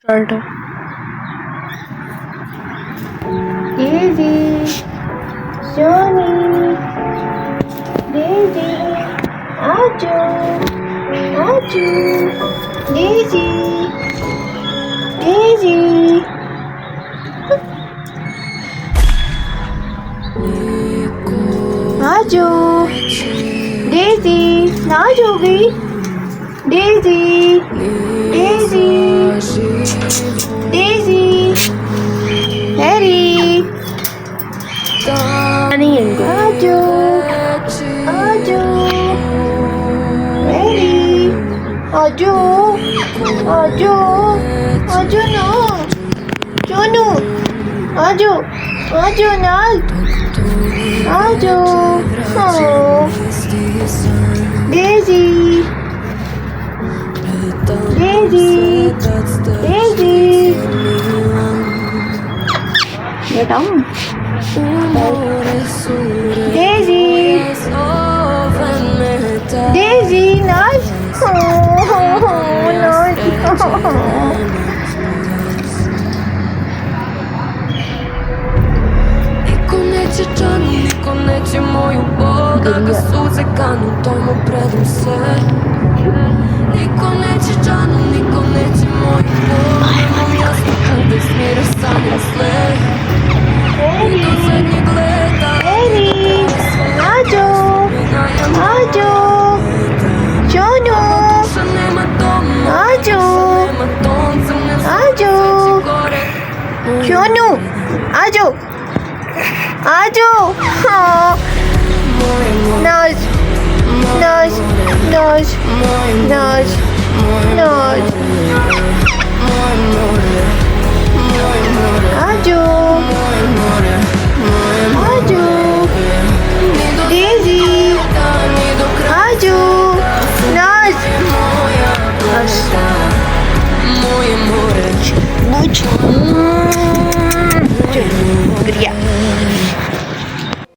Start. Daisy, Sony, Daisy, Aju, Aju, Daisy, Daisy. Aju, Daisy, ना जोगी Daisy, Daisy, Daisy, Harry. Running and go. Aju, Aju, Ready, Aju, Aju, Aju no, Jonu, Aju, Aju no, Aju, oh, Daisy, Daisy, Daisy. Nhớ đóng. Daisy, Daisy, nice. Oh, nice. Neće moju bol da ga suze kanu tomu predam se. Niko neće džanu, niko neće moju bol. Imam jasno kude smira sanjam sve. Do zadnjeg leta Ready, Aju, Aju, Jonu, duša nema doma, Aju, nema tonca, ne znam Aju, će gore. Jonu, Aju, Aju. Oh, nice, nice, nice, nice, nice. Aju, Aju, Daisy, Aju, nice. Moje more. Much.